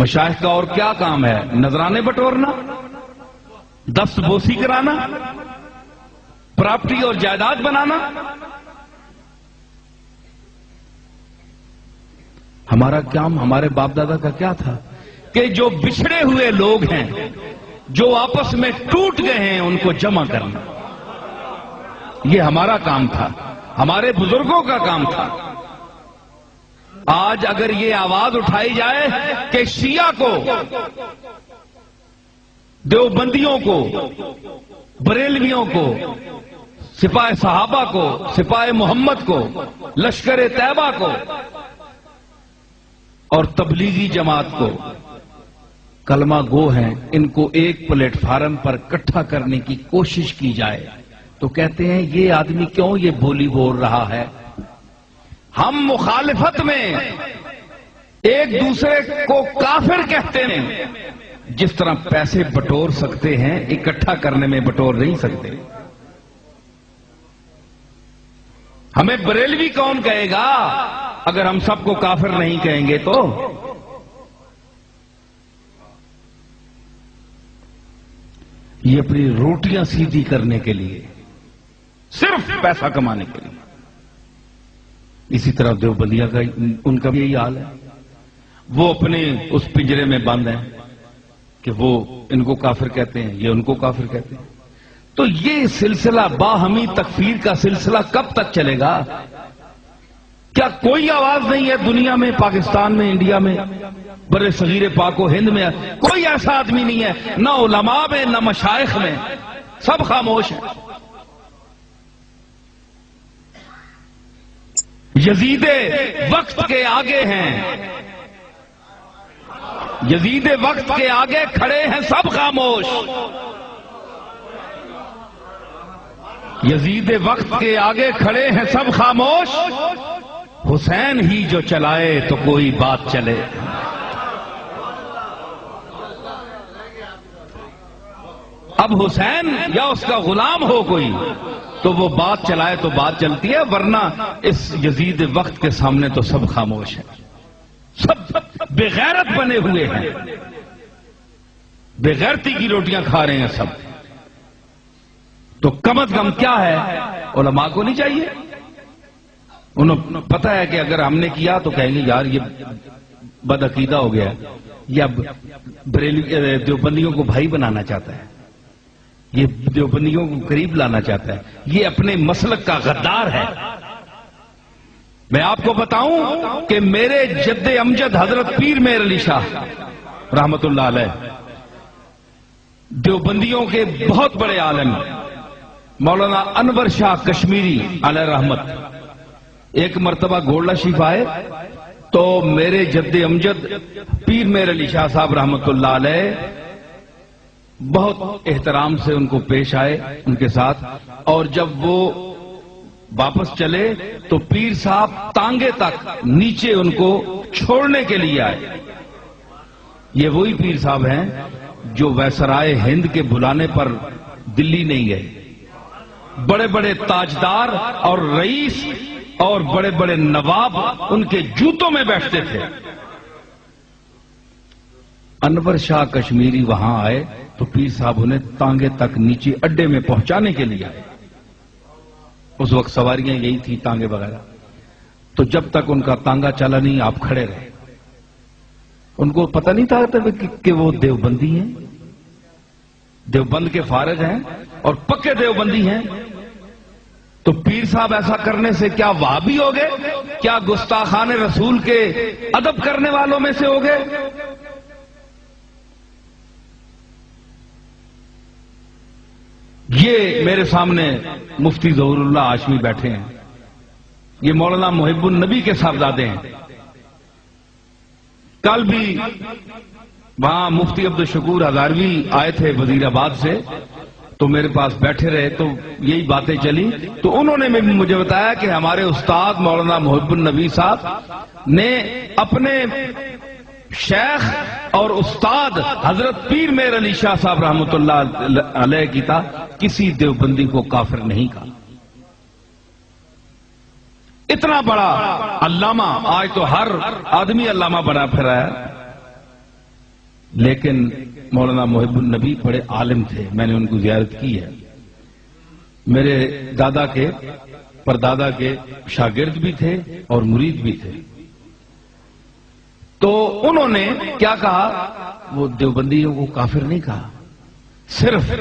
مشائخ کا اور کیا کام ہے؟ نذرانے بٹورنا، دست بوسی کرانا، پراپرٹی اور جائیداد بنانا۔ ہمارا کام، ہمارے باپ دادا کا کیا تھا کہ جو بچھڑے ہوئے لوگ ہیں، جو آپس میں ٹوٹ گئے ہیں، ان کو جمع کرنا۔ یہ ہمارا کام تھا، ہمارے بزرگوں کا کام تھا۔ آج اگر یہ آواز اٹھائی جائے کہ شیعہ کو، دیوبندیوں کو، بریلویوں کو، سپاہ صحابہ کو، سپاہ محمد کو، لشکر طیبہ کو اور تبلیغی جماعت کو کلمہ گو ہیں، ان کو ایک پلیٹ فارم پر اکٹھا کرنے کی کوشش کی جائے تو کہتے ہیں یہ آدمی کیوں یہ بولی بول رہا ہے؟ ہم مخالفت میں ایک دوسرے کو کافر کہتے ہیں، جس طرح پیسے بٹور سکتے ہیں اکٹھا کرنے میں بٹور نہیں سکتے۔ ہمیں بریلوی کون کہے گا اگر ہم سب کو کافر نہیں کہیں گے تو؟ یہ اپنی روٹیاں سیدھی کرنے کے لیے، صرف پیسہ کمانے کے لیے۔ اسی طرح دیوبندیہ کا ان کا بھی یہی حال ہے، وہ اپنے اس پنجرے میں بند ہیں کہ وہ ان کو کافر کہتے ہیں، یہ ان کو کافر کہتے ہیں۔ تو یہ سلسلہ باہمی تکفیر کا سلسلہ کب تک چلے گا؟ کیا کوئی آواز نہیں ہے دنیا میں، پاکستان میں، انڈیا میں، بر صغیر پاک و ہند میں کوئی ایسا آدمی نہیں ہے، نہ علماء میں نہ مشائخ میں، سب خاموش ہیں۔ یزید وقت کے آگے ہیں، یزید وقت کے آگے کھڑے ہیں سب خاموش۔ یزید وقت کے آگے کھڑے ہیں سب خاموش، حسین ہی جو چلائے تو کوئی بات چلے۔ اب حسین یا اس کا غلام ہو کوئی تو وہ بات چلائے تو بات چلتی ہے، ورنہ اس یزید وقت کے سامنے تو سب خاموش ہیں، سب بغیرت بنے ہوئے ہیں، بغیرتی کی روٹیاں کھا رہے ہیں سب۔ تو کم از کم کیا ہے، علماء کو نہیں چاہیے؟ انہیں پتا ہے کہ اگر ہم نے کیا تو کہیں گے یار یہ بدعقیدہ ہو گیا، یا دیوبندیوں کو بھائی بنانا چاہتا ہے، یہ دیوبندیوں کو قریب لانا چاہتا ہے، یہ اپنے مسلک کا غدار ہے۔ میں آپ کو بتاؤں کہ میرے جد امجد حضرت پیر مہر علی شاہ رحمت اللہ علیہ دیوبندیوں کے بہت بڑے عالم مولانا انور شاہ کشمیری علیہ رحمت ایک مرتبہ گولڈا شریف آئے تو میرے جد امجد پیر مہر علی شاہ صاحب رحمت اللہ علیہ بہت احترام سے ان کو پیش آئے ان کے ساتھ، اور جب وہ واپس چلے تو پیر صاحب تانگے تک نیچے ان کو چھوڑنے کے لیے آئے۔ یہ وہی پیر صاحب ہیں جو ویسرائے ہند کے بلانے پر دلی نہیں گئے۔ بڑے بڑے تاجدار اور رئیس اور بڑے بڑے نواب ان کے جوتوں میں بیٹھتے تھے۔ انور شاہ کشمیری وہاں آئے تو پیر صاحب انہیں تانگے تک نیچے اڈے میں پہنچانے کے لیے آئے۔ اس وقت سواریاں یہی تھی، تانگے وغیرہ۔ تو جب تک ان کا تانگا چلا نہیں آپ کھڑے رہے۔ ان کو پتہ نہیں تھا کہ وہ دیوبندی ہیں، دیوبند کے فارغ ہیں اور پکے دیوبندی ہیں۔ تو پیر صاحب ایسا کرنے سے کیا وہابی ہو گئے؟ کیا گستاخان رسول کے ادب کرنے والوں میں سے ہو گئے؟ یہ میرے سامنے مفتی ظہور اللہ ہاشمی بیٹھے ہیں، یہ مولانا محب النبی کے صاحبزادے ہیں۔ کل بھی وہاں مفتی عبد الشکور ہزاروی آئے تھے وزیر آباد سے، تو میرے پاس بیٹھے رہے تو یہی باتیں چلی، تو انہوں نے مجھے بتایا کہ ہمارے استاد مولانا محب النبی صاحب نے اپنے شیخ اور استاد حضرت پیر مہر علی شاہ صاحب رحمت اللہ علیہ کی تھا کسی دیوبندی کو کافر نہیں کہا۔ اتنا بڑا علامہ، آج تو ہر آدمی علامہ بنا پھرا ہے، لیکن مولانا محب النبی بڑے عالم تھے، میں نے ان کو زیارت کی ہے، میرے دادا کے پردادا کے شاگرد بھی تھے اور مرید بھی تھے۔ تو انہوں نے کیا کہا، وہ دیوبندیوں کو کافر نہیں کہا، صرف